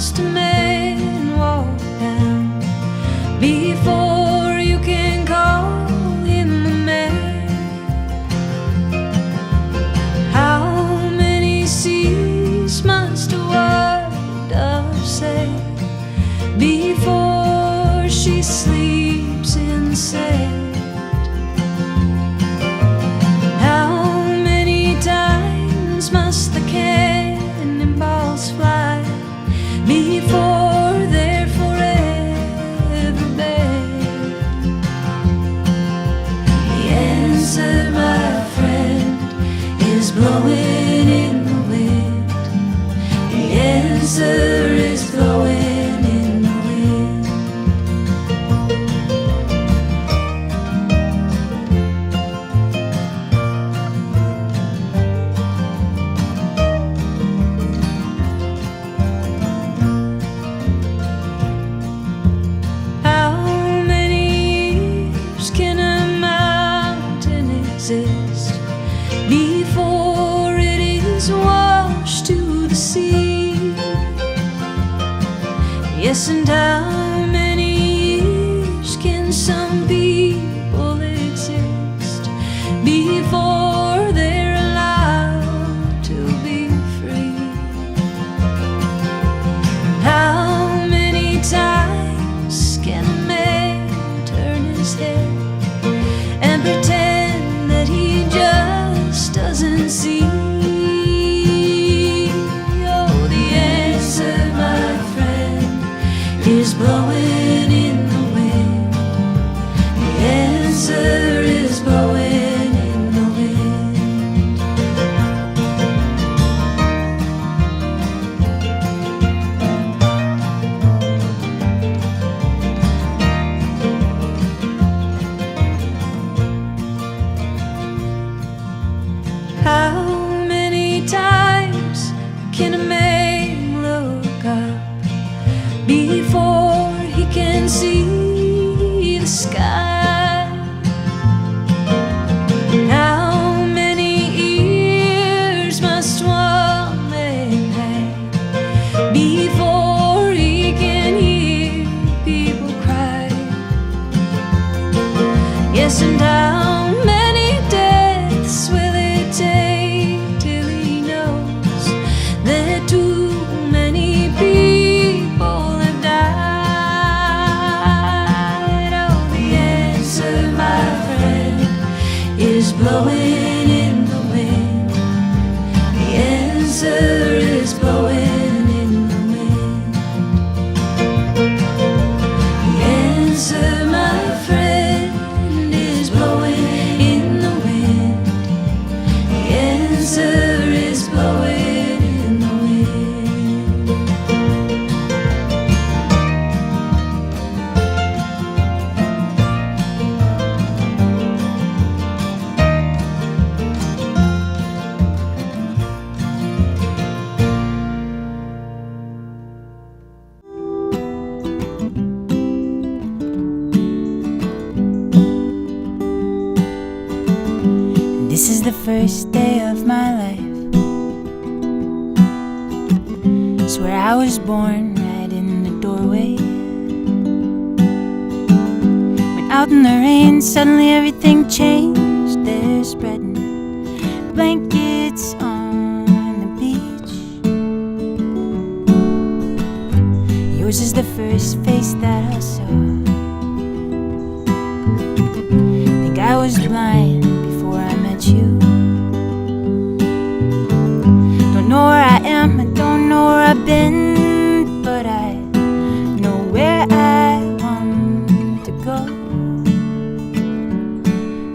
must a man walk down before you can call him a man? How many seas must a white dove sail before she sleeps in sand? How many times must the cannonballs fly before they're forever banned? The answer, my friend, is blowing in the wind. The answer is blowing in the wind. How many years can a mountain exist before it is washed to the sea? Yes, and how many years can some people exist before they're allowed to be free? How many times can a man turn his head and pretend that he just doesn't see? Oh, the answer, my friend, is blowing in the wind. The answer is blowing in the wind. How many times can a man look up before he can see the sky? How many ears must one man have before he can hear people cry? Yes, and how many deaths will it take till he knows that too many people have died? Oh, the answer, my friend, is blowing in the wind. The answer is blowing in the wind. The answer, my friend, is blowing in the wind. The answer is blowing in the wind. This is the first day of my life. Swear I was born right in the doorway. Went out in the rain, suddenly everything changed. They're spreading blankets on the beach. Yours is the first face that I saw. Think I was blind before I met you. Don't know where I am, I don't know where I've been, but I know where I want to go.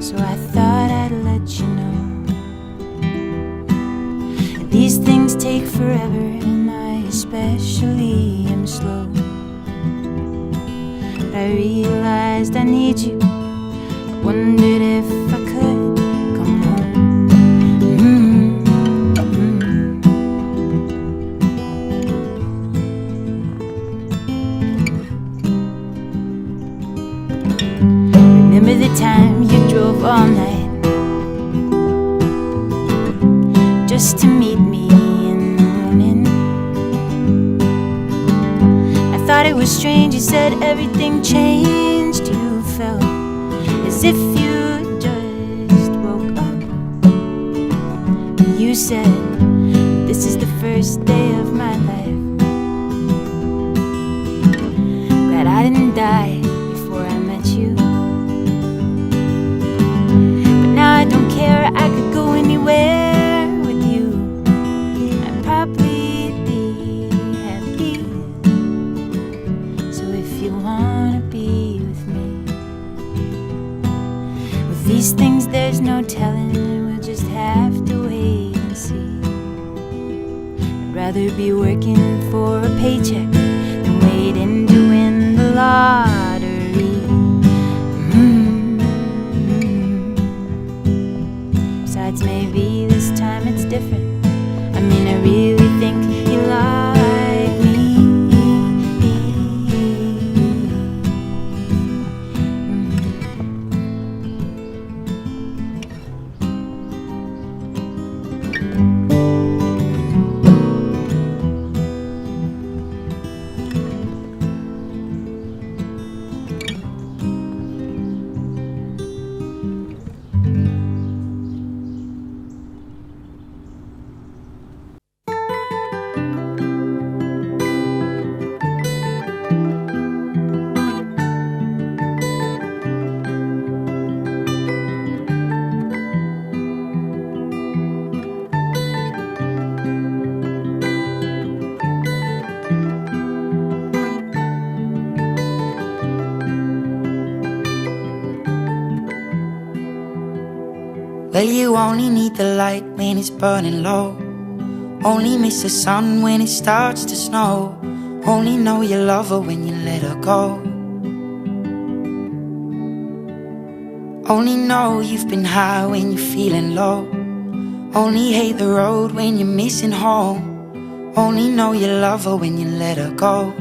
So I thought I'd let you know. These things take forever, and I especially am slow. But I realized I need you. I wondered if I could come home. Remember the time you drove all night just to meet me in the morning? it was strange. You said everything changed. You felt as if you just woke up. You said, this is the first day of my life. Glad I didn't die before I met you. But now I don't care, I could go anywhere with you. I'd probably be happy. So if you wanna be with me, with these things there's no telling, we'll just have to wait and see. I'd rather be working for a paycheck than waiting to win the lottery. Besides, maybe this time it's different. I mean, I really think you like me. Well, you only need the light when it's burning low. Only miss the sun when it starts to snow. Only know you love her when you let her go. Only know you've been high when you're feeling low. Only hate the road when you're missing home. Only know you love her when you let her go.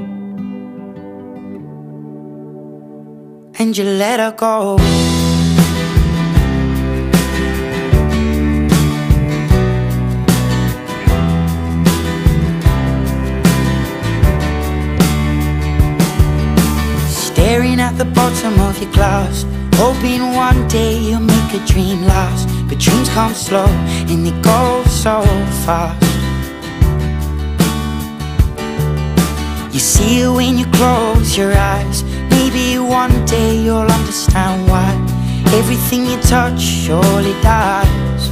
And you let her go. Staring at the bottom of your glass, hoping one day you'll make a dream last. But dreams come slow and they go so fast. You see it when you close your eyes. Maybe one day you'll understand why everything you touch surely dies.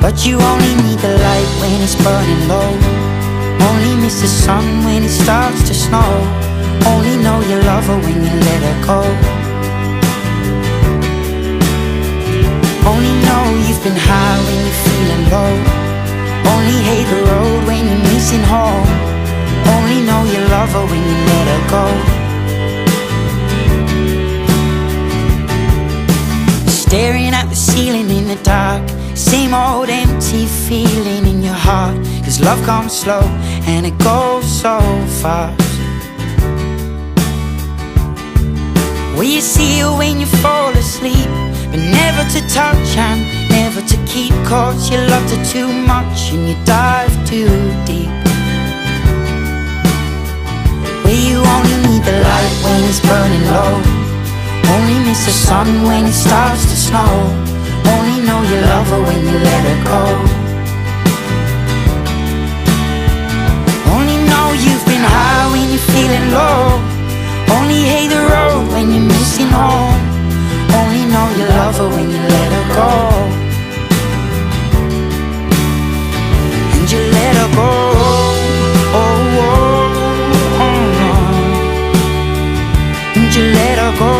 But you only need the light when it's burning low. Only miss the sun when it starts to snow. Only know you love her when you let her go. Only know you've been high when you're feeling low. Only hate the road when you're missing home. Only know you love her when you let her go. Staring at the ceiling in the dark, same old empty feeling in your heart. Cause love comes slow and it goes so fast. Well, you see her when you fall asleep, but never to touch and never to keep. Cause you loved her too much and you dive too deep. Well, you only need the light when it's burning low. Only miss the sun when it starts to snow. Only know you love her when you let her go. Only know you've been high when you're feeling low. Only hate the road when you're missing home. Only know you love her when you let her go. And you let her go. Oh, oh, oh, oh. And you let her go.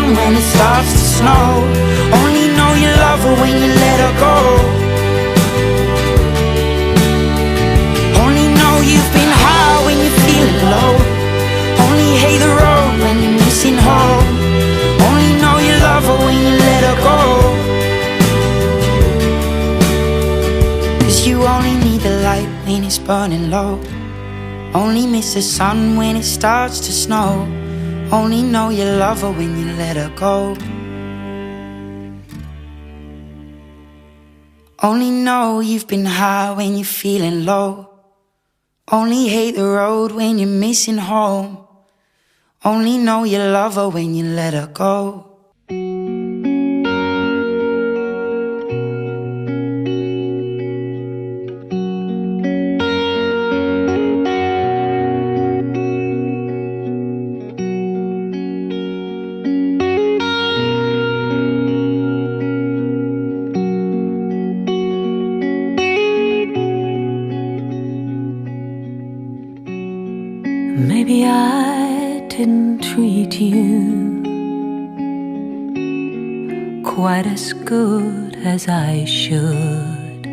When it starts to snow, only know you love her when you let her go. Only know you've been high when you're feeling low. Only hate the road when you're missing home. Only know you love her when you let her go. burning low. Only miss the sun when it starts to snow. Only know you love her when you let her go. Only know you've been high when you're feeling low. Only hate the road when you're missing home. Only know you love her when you let her go. Maybe I didn't treat you quite as good as I should.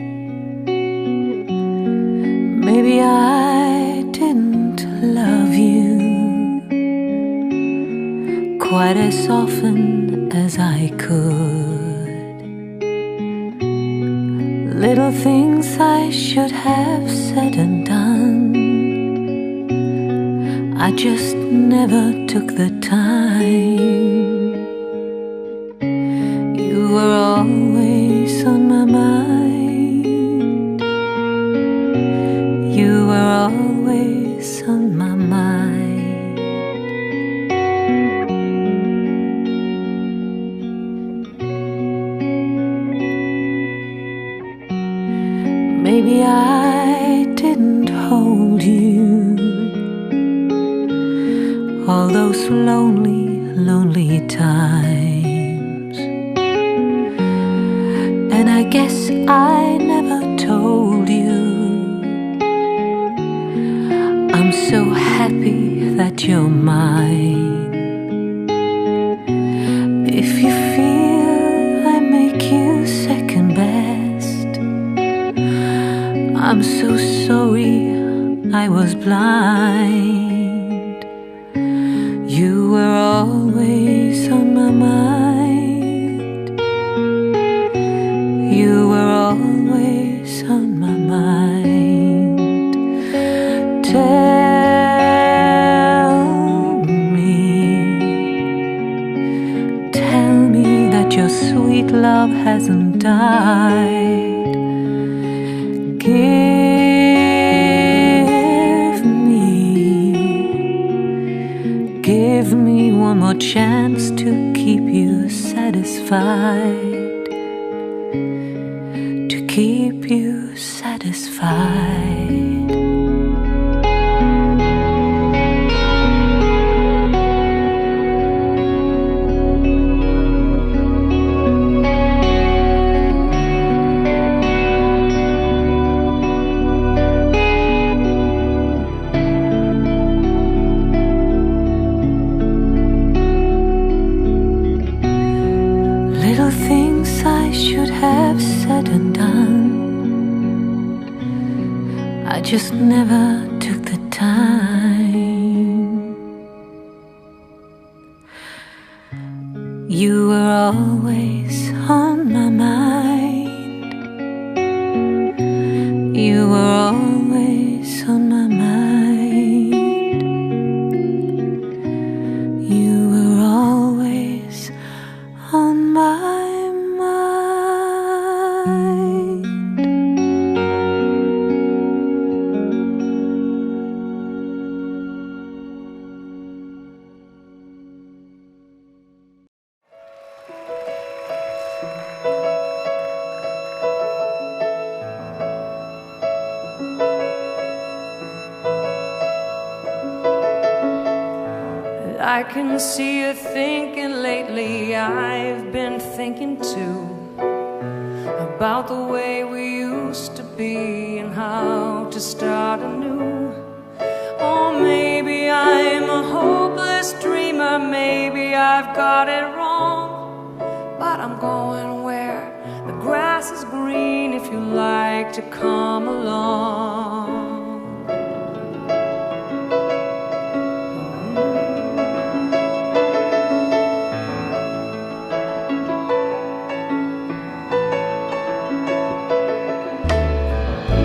Maybe I didn't love you quite as often as I could. Little things I should have said and done, I just never took the time. You were always on my mind. You were always on my mind. Maybe I didn't hold you all those lonely, lonely times. And I guess I never told you I'm so happy that you're mine. If you feel I make you second best, I'm so sorry I was blind. You were always on my mind. You were always on my mind. Tell me that your sweet love hasn't died. Give me one more chance to keep you satisfied. To keep you satisfied. Little things I should have said and done, I just never took the time. You were always on my mind. You were always on my mind. You were always on my mind. I can see you thinking lately. I've been thinking too about the way we used to be and how to start anew. Or maybe I'm a hopeless dreamer. Maybe I've got it wrong, but I'm going where the grass is green. If you like to come along.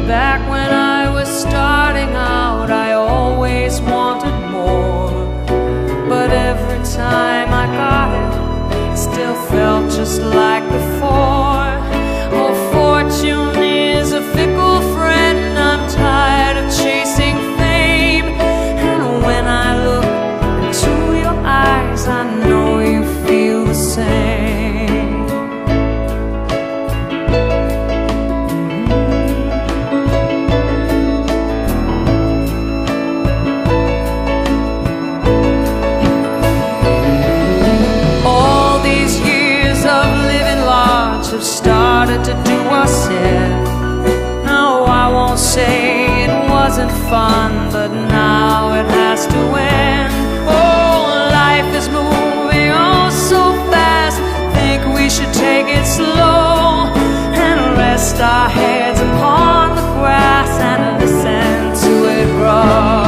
Back when I was starting fun, but now it has to end. Oh, life is moving oh so fast. Think we should take it slow and rest our heads upon the grass and listen to it grow.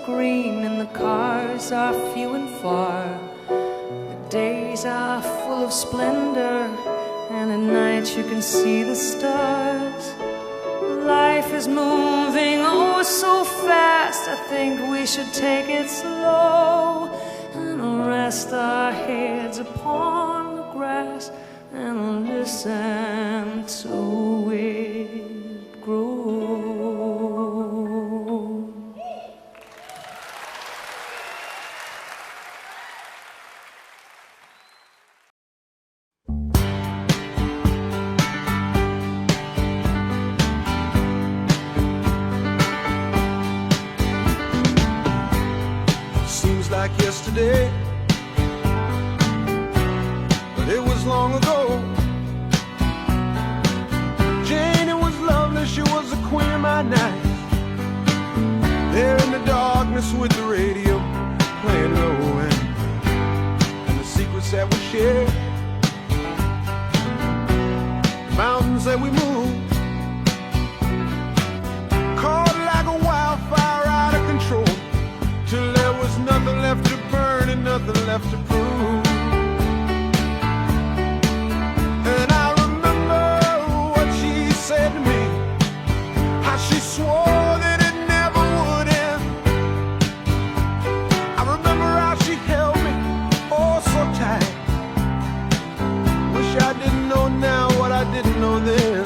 Green and the cars are few and far. The days are full of splendor, and at night you can see the stars. Life is moving oh so fast. I think we should take it slow and rest our heads upon the grass and listen to it grow. Like yesterday, but it was long ago. Jane, it was lovely, she was the queen of my night. There in the darkness with the radio playing low, and the secrets that we shared, mountains that we moved, caught like a wildfire out of control, till there was nothing left to burn and nothing left to prove. And I remember what she said to me, how she swore that it never would end. I remember how she held me oh so tight. Wish I didn't know now what I didn't know then.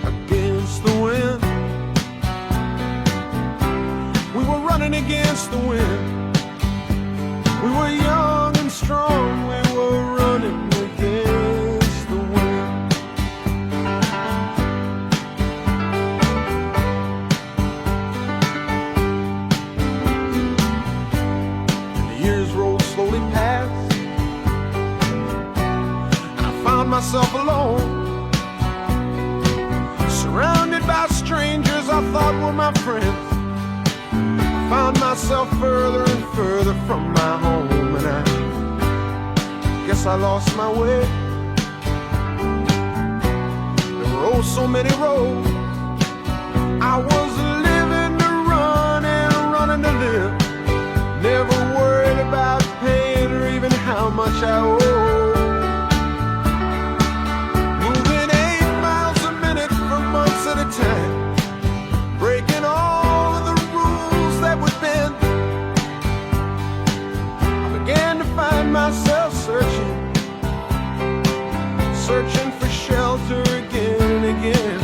Against the wind, against the wind. We were young and strong, we were running against the wind. And the years rolled slowly past, and I found myself alone, surrounded by strangers I thought were my friends. Found myself further and further from my home, and I guess I lost my way. There were oh so many roads. I was living to run and running to live, never worried about paying or even how much I owe. Moving 8 miles a minute for months at a time, breaking all of the that would bend. I began to find myself searching for shelter again and again.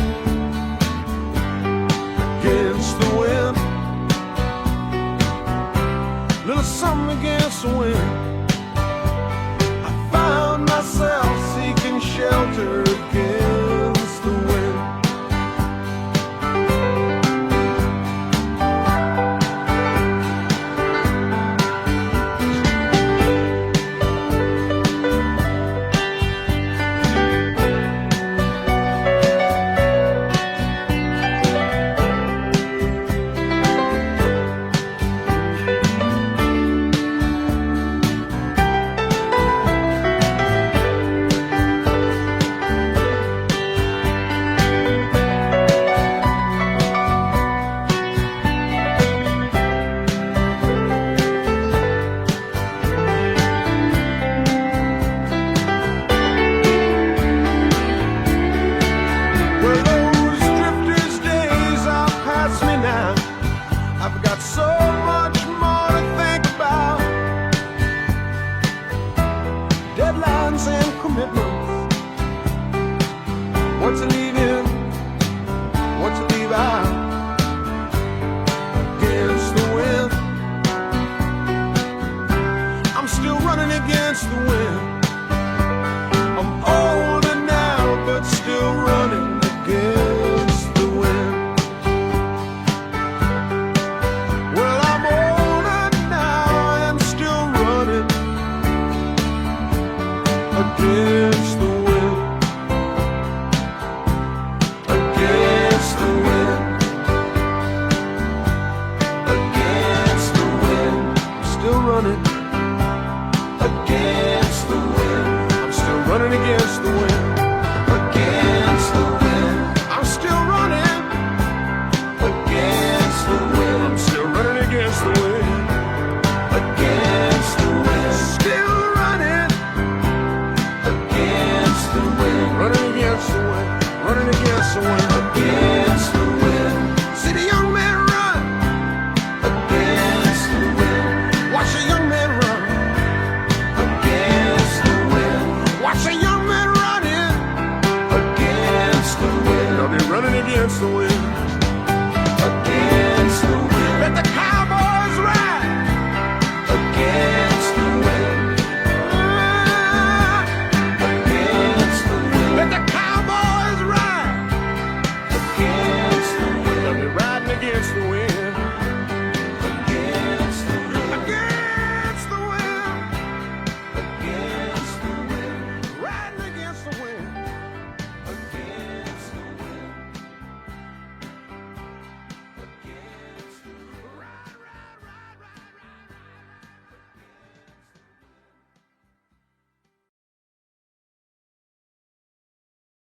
someone